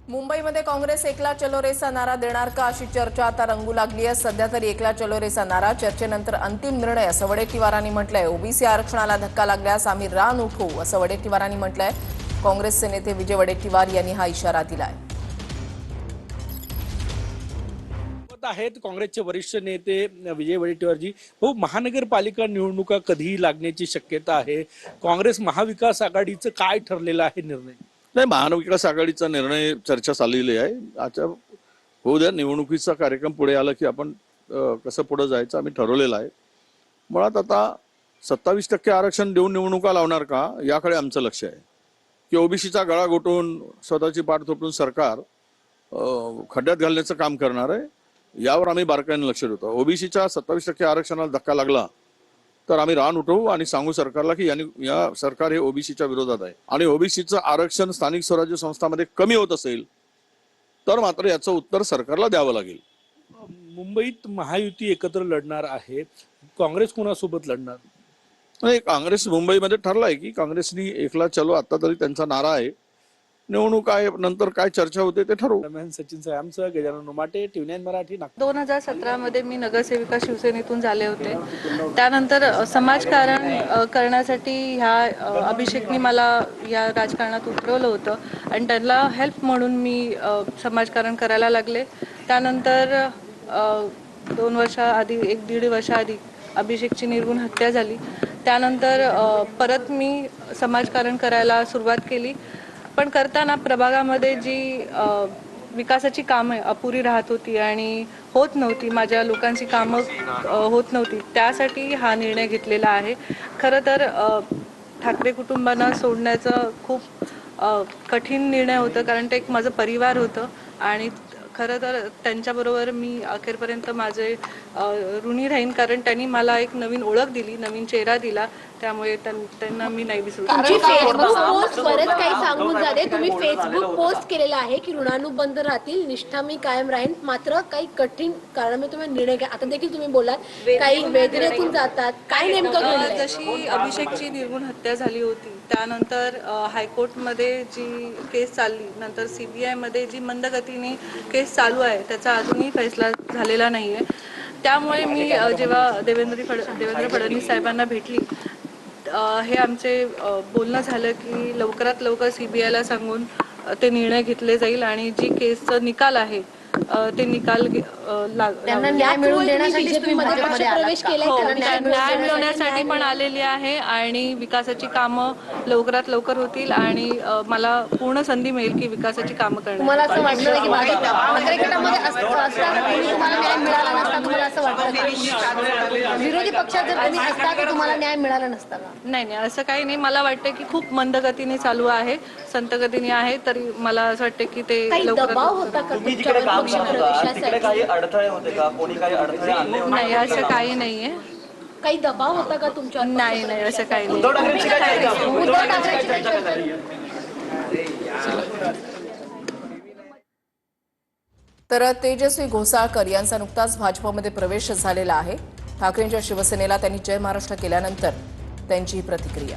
मुंबईमध्ये काँग्रेस एकला चलो रेचा नारा देणार का अशी चर्चा आता रंगू लागली आहे। सध्या तरी एकला चलो रेचा नारा चर्चेनंतर अंतिम निर्णय असं वडेट्टीवारांनी म्हटलंय। ओबीसी आरक्षणाला धक्का लागल्यास आम्ही रान उठवू असं वडेट्टीवारांनी म्हटलंय। काँग्रेसचे नेते विजय वडेट्टीवार यांनी हा इशारा दिलाय। आहेत काँग्रेसचे वरिष्ठ नेते विजय वडेट्टीवारजी। हो, महानगरपालिका निवडणुका कधी लागण्याची शक्यता आहे? काँग्रेस महाविकास आघाडीचं काय ठरलेलं आहे निर्णय? नाही, महाविकास आघाडीचा निर्णय चर्चा चाललेली आहे। आता होऊ द्या, निवडणुकीचा कार्यक्रम पुढे आला की आपण कसं पुढे जायचं आम्ही ठरवलेलं आहे। मुळात आता 27% आरक्षण देऊन निवडणुका लावणार का याकडे आमचं लक्ष आहे की ओबीसीचा गळा घोटून स्वतःची पाठ थोपटून सरकार खड्ड्यात घालण्याचं काम करणार आहे यावर आम्ही बारकाईने लक्ष देतो। ओबीसीच्या 27% आरक्षणाला धक्का लागला तर आम्ही रान उठवू आणि सांगू सरकारला की या सरकार हे ओबीसीच्या विरोधात आहे आणि ओबीसीचं आरक्षण स्थानिक स्वराज्य संस्थांमध्ये कमी होत असेल तर मात्र याचं उत्तर सरकारला द्यावं लागेल। मुंबईत महायुती एकत्र लढणार आहे, काँग्रेस कोणासोबत लढणार? नाही, काँग्रेस मुंबईमध्ये ठरलाय की काँग्रेसनी एकला चलो आता तरी त्यांचा नारा आहे। निवडणूक आहे नंतर काय चर्चा होते ते ठरवू। सचिन साहेबांचं, गजानन उमाटे, टीव्ही 9 मराठी, नागपूर। 2017 मध्ये मी नगरसेविका शिवसेनेतून झाले होते। त्यानंतर समाजकारण करण्यासाठी ह्या अभिषेकनी मला या राजकारणात उतरवलं होतं आणि त्यांना हेल्प म्हणून मी समाजकारण करायला लागले। त्यानंतर 2 वर्षाआधी 1-1.5 वर्षाआधी अभिषेकची निर्घृण हत्या झाली। त्यानंतर परत मी समाजकारण करायला सुरुवात केली, पण करताना प्रभागामध्ये जी विकासाची कामं अपुरी राहत होती आणि होत नव्हती, माझ्या लोकांची कामं होत नव्हती, त्यासाठी हा निर्णय घेतलेला आहे। खरं तर ठाकरे कुटुंबांना सोडण्याचं खूप कठीण निर्णय होतं, कारण ते एक माझं परिवार होतं आणि खरं तर त्यांच्याबरोबर मी अखेरपर्यंत माझे ऋणी राहीन, कारण त्यांनी मला एक नवीन ओळख दिली, नवीन चेहरा दिला, त्यामुळे त्यांना मी नाही विसरू शकत। फेसबुक पोस्ट बरेच काही सांगून झाले, तुम्ही फेसबुक पोस्ट केलेला आहे की ऋणानुबंध राहतील, निष्ठा मी कायम राहीन, मात्र काही कठीण कारणामुळे तुम्ही निर्णय घ्या। आता देखील तुम्ही बोलात काही वेदनेतून जातात, काय नेमकं घडलं? जशी अभिषेकची निर्घृण हत्या झाली होती त्यानंतर हायकोर्टमध्ये जी केस चालली, नंतर CBI मध्ये जी मंदगतीने केस चालू आहे त्याचा अजूनही फैसला झालेला नाहीये। त्यामुळे मी जेव्हा देवेंद्र फडणवीस साहेबांना भेटली, हे आमचे बोलणं झालं की लवकरात लवकर CBIला सांगून ते निर्णय घेतले जाईल आणि जी केसचा निकाल आहे ते निकाल त्यांना न्याय मिळवून देण्यासाठी प्रवेश केलाय, न्याय मिळवण्यासाठी पण आलेली आहे आणि विकासाची कामं लवकरात लवकर होतील आणि मला पूर्ण संधी मिळेल की विकासाची कामं करण्याची। तुम्हाला असं वाटतं की मंत्रिगटामध्ये तुम्हाला न्याय मिळाला नसता? तुम्हाला असं वाटतं विरोधी पक्षात जर तुम्ही असता तर तुम्हाला न्याय मिळाला नसता का? नाही, असं काही नाही। मला वाटतं की खूप मंदगतीने चालू आहे, संतगतीने आहे, तरी मला असं वाटतं की ते दबाव होता का तुमच्यावर पक्ष प्रवेशासाठी? काही अडथळे होते का? कोणी काही अडथळे आणले होते? नाही, असं काही नाहीये। काही दबाव होता का तुमच्यावर? नाही, असं काही नाही। उद्धव ठाकरेंची काय चर्चा? उद्धव ठाकरेंची काय चर्चा झाली? तर तेजस्वी घोसाळकर यांचा नुकताच भाजपमध्ये प्रवेश झालेला आहे। ठाकरेंच्या शिवसेनेला त्यांनी जय महाराष्ट्र केल्यानंतर त्यांची प्रतिक्रिया।